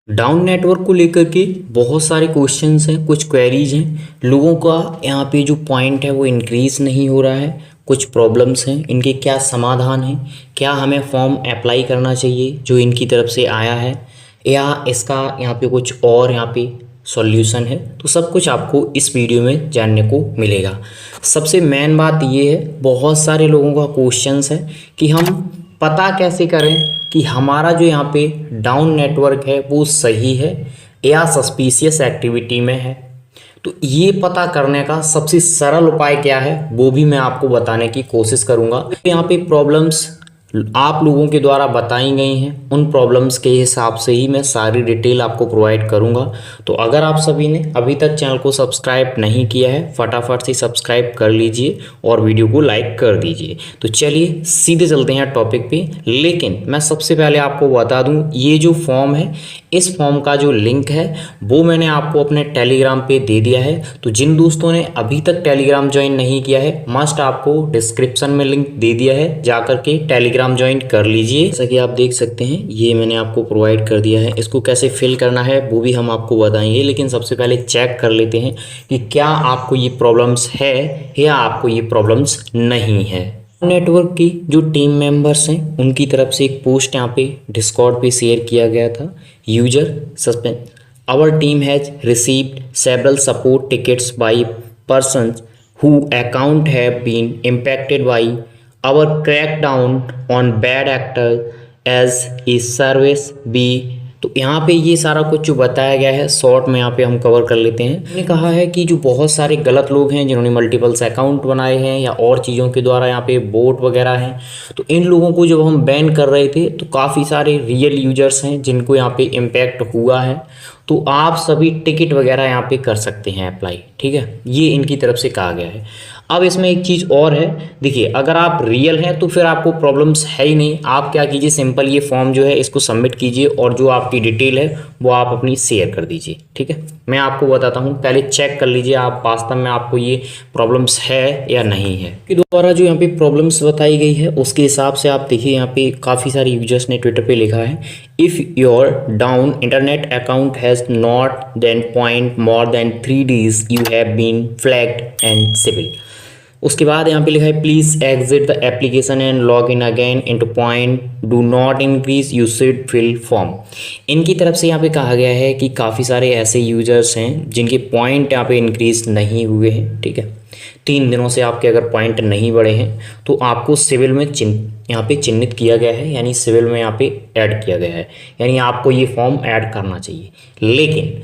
Down network को लेकर के बहुत सारे क्वेश्चंस हैं, कुछ क्वेरीज हैं। लोगों का यहाँ पे जो पॉइंट है वो इंक्रीज़ नहीं हो रहा है। कुछ प्रॉब्लम्स हैं, इनके क्या समाधान हैं, क्या हमें फॉर्म अप्लाई करना चाहिए जो इनकी तरफ से आया है, या इसका यहाँ पे कुछ और यहाँ पे सॉल्यूशन है। तो सब कुछ आपको इस वीडियो में जानने को मिलेगा। सबसे मेन बात ये है, बहुत सारे लोगों का क्वेश्चंस है कि हम पता कैसे करें कि हमारा जो यहाँ पे डाउन नेटवर्क है वो सही है या सस्पिशियस एक्टिविटी में है। तो ये पता करने का सबसे सरल उपाय क्या है वो भी मैं आपको बताने की कोशिश करूँगा। यहाँ पे प्रॉब्लम्स आप लोगों के द्वारा बताई गई हैं, उन प्रॉब्लम्स के हिसाब से ही मैं सारी डिटेल आपको प्रोवाइड करूंगा। तो अगर आप सभी ने अभी तक चैनल को सब्सक्राइब नहीं किया है, फटाफट से सब्सक्राइब कर लीजिए और वीडियो को लाइक कर दीजिए। तो चलिए सीधे चलते हैं टॉपिक पे। लेकिन मैं सबसे पहले आपको बता दूं, ये जो फॉर्म है, इस फॉर्म का जो लिंक है वो मैंने आपको अपने टेलीग्राम पे दे दिया है। तो जिन दोस्तों ने अभी तक टेलीग्राम ज्वाइन नहीं किया है, मस्ट आपको डिस्क्रिप्शन में लिंक दे दिया है, जाकर के टेलीग्राम ज्वाइन कर लीजिए। जैसा कि आप देख सकते हैं ये मैंने आपको प्रोवाइड कर दिया है। इसको कैसे फिल करना है वो भी हम आपको बताएंगे, लेकिन सबसे पहले चेक कर लेते हैं कि क्या आपको ये प्रॉब्लम्स है या आपको ये प्रॉब्लम्स नहीं है। नेटवर्क की जो टीम मेंबर्स हैं उनकी तरफ से एक पोस्ट यहाँ पे डिस्कॉर्ड पे शेयर किया गया था। User suspend our team has received several support tickets by persons who account have been impacted by our crackdown on bad actor as a service be. तो यहाँ पे ये सारा कुछ जो बताया गया है शॉर्ट में यहाँ पे हम कवर कर लेते हैं। मैंने कहा है कि जो बहुत सारे गलत लोग हैं जिन्होंने मल्टीपल्स अकाउंट बनाए हैं या और चीज़ों के द्वारा यहाँ पे बोट वगैरह हैं, तो इन लोगों को जब हम बैन कर रहे थे तो काफ़ी सारे रियल यूजर्स हैं जिनको यहाँ पे इम्पैक्ट हुआ है। तो आप सभी टिकट वगैरह यहाँ पे कर सकते हैं अप्लाई, ठीक है, ये इनकी तरफ से कहा गया है। अब इसमें एक चीज़ और है, देखिए अगर आप रियल हैं तो फिर आपको प्रॉब्लम्स है ही नहीं। आप क्या कीजिए, सिंपल ये फॉर्म जो है इसको सबमिट कीजिए और जो आपकी डिटेल है वो आप अपनी शेयर कर दीजिए, ठीक है। मैं आपको बताता हूँ, पहले चेक कर लीजिए आप वास्तव में आपको ये प्रॉब्लम्स है या नहीं है। कि दोबारा जो यहाँ पे प्रॉब्लम्स बताई गई है उसके हिसाब से आप देखिए, यहाँ पे काफ़ी सारे यूजर्स ने ट्विटर पे लिखा है, if your down internet account has not then point more than 3 days you have been flagged and civil. उसके बाद यहाँ पे लिखा है, please exit the application and log in again into point do not increase you should fill form. इनकी तरफ से यहाँ पे कहा गया है कि काफ़ी सारे ऐसे यूजर्स हैं जिनके पॉइंट यहाँ पे इंक्रीज नहीं हुए हैं, ठीक है। 3 दिनों से आपके अगर पॉइंट नहीं बढ़े हैं तो आपको सिविल में यहाँ पे चिन्हित किया गया है, यानी सिविल में यहाँ पे ऐड किया गया है, यानी आपको ये फॉर्म ऐड करना चाहिए। लेकिन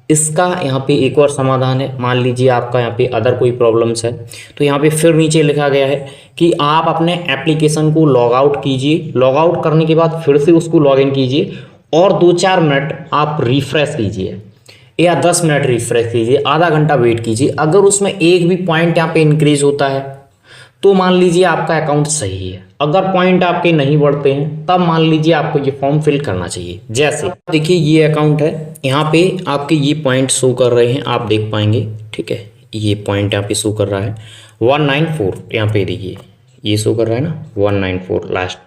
इसका यहाँ पे एक और समाधान है। मान लीजिए आपका यहाँ पे अदर कोई प्रॉब्लम्स है तो यहाँ पे फिर नीचे लिखा गया है कि आप अपने एप्लीकेशन को लॉग आउट कीजिए। लॉग आउट करने के बाद फिर से उसको लॉग इन कीजिए और 2-4 मिनट आप रिफ्रेश कीजिए या 10 मिनट रिफ्रेश कीजिए, आधा घंटा वेट कीजिए। अगर उसमें एक भी पॉइंट यहाँ पे इंक्रीज होता है तो मान लीजिए आपका अकाउंट सही है। अगर पॉइंट आपके नहीं बढ़ते हैं तब मान लीजिए आपको ये फॉर्म फिल करना चाहिए। जैसे देखिए ये अकाउंट है, यहाँ पे आपके ये पॉइंट शो कर रहे हैं, आप देख पाएंगे, ठीक है। ये पॉइंट यहाँ पे शो कर रहा है 194, यहाँ पे देखिए ये शो कर रहा है ना 194 लास्ट में।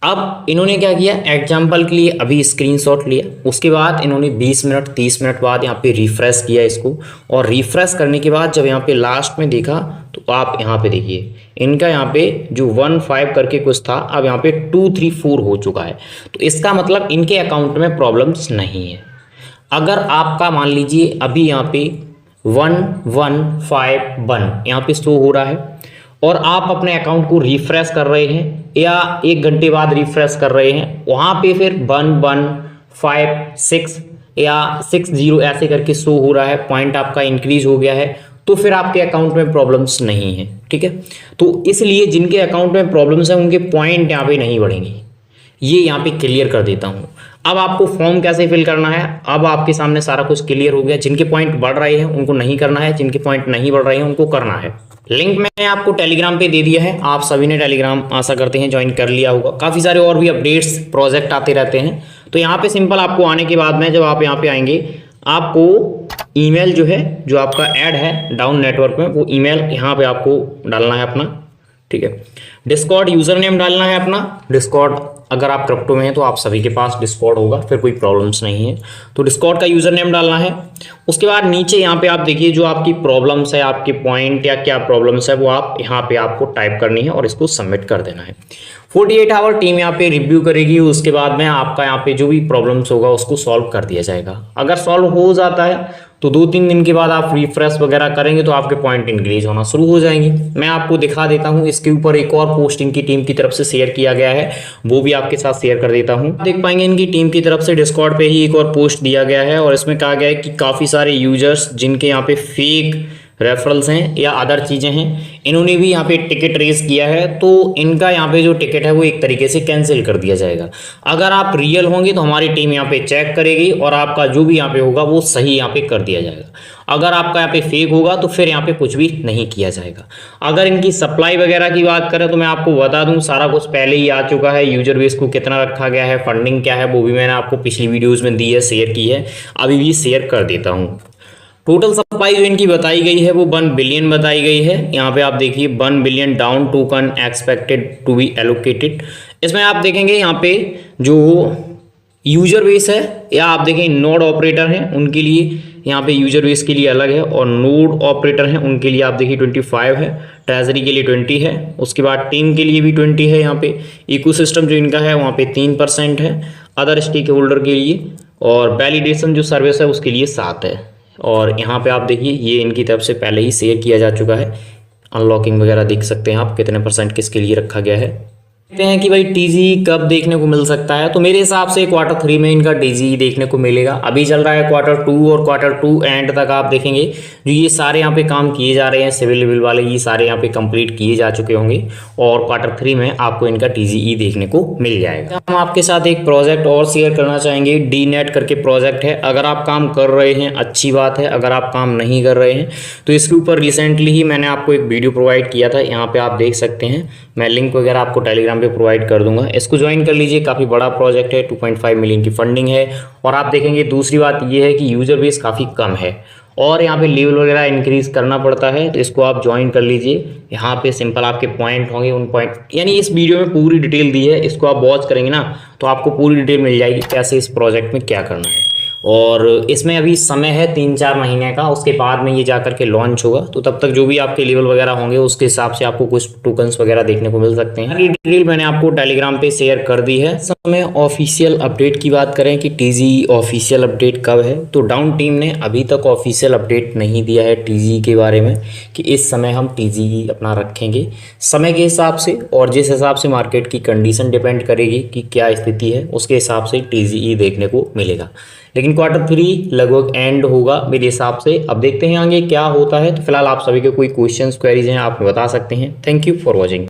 अब इन्होंने क्या किया, एग्जाम्पल के लिए अभी स्क्रीनशॉट लिया, उसके बाद इन्होंने 20 मिनट 30 मिनट बाद यहाँ पे रिफ्रेश किया इसको, और रिफ्रेश करने के बाद जब यहाँ पे लास्ट में देखा तो आप यहाँ पे देखिए इनका यहाँ पे जो 15 करके कुछ था, अब यहाँ पे 234 हो चुका है। तो इसका मतलब इनके अकाउंट में प्रॉब्लम्स नहीं है। अगर आपका मान लीजिए अभी यहाँ पे 1151 यहाँ पे शो हो रहा है और आप अपने अकाउंट को रिफ्रेश कर रहे हैं या 1 घंटे बाद रिफ्रेश कर रहे हैं, वहाँ पे फिर 1156 या 60 ऐसे करके शो हो रहा है, पॉइंट आपका इंक्रीज हो गया है, तो फिर आपके अकाउंट में प्रॉब्लम्स नहीं है, ठीक है। तो इसलिए जिनके अकाउंट में प्रॉब्लम्स हैं उनके पॉइंट यहाँ पे नहीं बढ़ेंगे, ये यहाँ पे क्लियर कर देता हूँ। अब आपको फॉर्म कैसे फिल करना है, अब आपके सामने सारा कुछ क्लियर हो गया। जिनके पॉइंट बढ़ रहे हैं उनको नहीं करना है, जिनके पॉइंट नहीं बढ़ रहे हैं उनको करना है। लिंक मैंने आपको टेलीग्राम पे दे दिया है, आप सभी ने टेलीग्राम आशा करते हैं ज्वाइन कर लिया होगा। काफ़ी सारे और भी अपडेट्स प्रोजेक्ट आते रहते हैं। तो यहाँ पे सिंपल आपको आने के बाद में जब आप यहाँ पे आएंगे, आपको ईमेल जो है जो आपका ऐड है डाउन नेटवर्क में, वो ईमेल यहाँ पे आपको डालना है अपना, ठीक है। डिस्कॉर्ड यूज़र नेम डालना है अपना, डिस्कॉर्ड अगर आप क्रिप्टो में हैं तो आप सभी के पास डिस्कॉर्ड होगा, फिर कोई प्रॉब्लम्स नहीं है। तो डिस्कॉर्ड का यूज़र नेम डालना है। उसके बाद नीचे यहाँ पे आप देखिए जो आपकी प्रॉब्लम्स है, आपके पॉइंट या क्या प्रॉब्लम्स है वो आप यहाँ पे आपको टाइप करनी है और इसको सबमिट कर देना है। 48 आवर टीम यहाँ पे रिव्यू करेगी, उसके बाद में आपका यहाँ पे जो भी प्रॉब्लम्स होगा उसको सॉल्व कर दिया जाएगा। अगर सॉल्व हो जाता है तो 2-3 दिन के बाद आप रिफ्रेश वगैरह करेंगे तो आपके पॉइंट इंक्रीज होना शुरू हो जाएंगे। मैं आपको दिखा देता हूं, इसके ऊपर एक और पोस्ट इनकी टीम की तरफ से शेयर किया गया है, वो भी आपके साथ शेयर कर देता हूं। देख पाएंगे इनकी टीम की तरफ से डिस्कॉर्ड पे ही एक और पोस्ट दिया गया है और इसमें कहा गया है कि काफ़ी सारे यूजर्स जिनके यहाँ पे फेक रेफरल्स हैं या अदर चीज़ें हैं, इन्होंने भी यहाँ पे टिकट रेस किया है, तो इनका यहाँ पे जो टिकट है वो एक तरीके से कैंसिल कर दिया जाएगा। अगर आप रियल होंगे तो हमारी टीम यहाँ पे चेक करेगी और आपका जो भी यहाँ पे होगा वो सही यहाँ पे कर दिया जाएगा। अगर आपका यहाँ पे फेक होगा तो फिर यहाँ पे कुछ भी नहीं किया जाएगा। अगर इनकी सप्लाई वगैरह की बात करें तो मैं आपको बता दूं सारा कुछ पहले ही आ चुका है। यूजर बेस को कितना रखा गया है, फंडिंग क्या है, वो भी मैंने आपको पिछली वीडियोज़ में दी है, शेयर की है, अभी भी शेयर कर देता हूँ। टोटल सप्लाई जो इनकी बताई गई है वो 1 बिलियन बताई गई है। यहाँ पे आप देखिए 1 billion down token expected to be allocated. इसमें आप देखेंगे यहाँ पे जो यूजर बेस है या आप देखें नोड ऑपरेटर हैं उनके लिए यहाँ पे यूजर बेस के लिए अलग है और नोड ऑपरेटर हैं उनके लिए आप देखिए 25 है, ट्रेजरी के लिए 20 है, उसके बाद टीम के लिए भी 20 है। यहाँ पे इकोसिस्टम जो इनका है वहाँ पे 3% है, अदर स्टेक होल्डर के लिए, और वैलिडेशन जो सर्विस है उसके लिए 7 है। और यहाँ पे आप देखिए ये इनकी तरफ से पहले ही शेयर किया जा चुका है। अनलॉकिंग वगैरह देख सकते हैं आप कितने % किसके लिए रखा गया है। कहते हैं कि भाई टीजी कब देखने को मिल सकता है, तो मेरे हिसाब से Q3 में इनका टीजी देखने को मिलेगा। अभी चल रहा है Q2 और Q2 एंड तक आप देखेंगे जो ये सारे यहाँ पे काम किए जा रहे हैं सिविल लेवल वाले, ये सारे यहाँ पे कंप्लीट किए जा चुके होंगे और Q3 में आपको इनका टीजीई देखने को मिल जाएगा। हम आपके साथ एक प्रोजेक्ट और शेयर करना चाहेंगे, DNet करके प्रोजेक्ट है। अगर आप काम कर रहे हैं अच्छी बात है, अगर आप काम नहीं कर रहे हैं तो इसके ऊपर रिसेंटली ही मैंने आपको एक वीडियो प्रोवाइड किया था, यहाँ पे आप देख सकते हैं। मैं लिंक वगैरह आपको टेलीग्राम पे प्रोवाइड कर दूंगा, इसको ज्वाइन कर लीजिए। काफ़ी बड़ा प्रोजेक्ट है, 2.5 मिलियन की फंडिंग है। और आप देखेंगे दूसरी बात ये है कि यूजर बेस काफ़ी कम है और यहाँ पे लेवल वगैरह इंक्रीज करना पड़ता है, तो इसको आप ज्वाइन कर लीजिए। यहाँ पे सिंपल आपके पॉइंट होंगे, उन पॉइंट यानी इस वीडियो में पूरी डिटेल दी है, इसको आप वॉच करेंगे ना तो आपको पूरी डिटेल मिल जाएगी कैसे इस प्रोजेक्ट में क्या करना है। और इसमें अभी समय है 3-4 महीने का, उसके बाद में ये जाकर के लॉन्च होगा, तो तब तक जो भी आपके लेवल वगैरह होंगे उसके हिसाब से आपको कुछ टोकन्स वगैरह देखने को मिल सकते हैं। ये डिटेल मैंने आपको टेलीग्राम पे शेयर कर दी है। समय ऑफिशियल अपडेट की बात करें कि टीजी ऑफिशियल अपडेट कब है, तो डाउन टीम ने अभी तक ऑफिशियल अपडेट नहीं दिया है टीजी के बारे में कि इस समय हम टीजी अपना रखेंगे। समय के हिसाब से और जिस हिसाब से मार्केट की कंडीशन डिपेंड करेगी कि क्या स्थिति है, उसके हिसाब से टीजी देखने को मिलेगा। लेकिन Q3 लगभग एंड होगा मेरे हिसाब से। अब देखते हैं आगे क्या होता है। तो फिलहाल आप सभी के कोई क्वेश्चंस क्वेरीज हैं आप बता सकते हैं। Thank you for watching.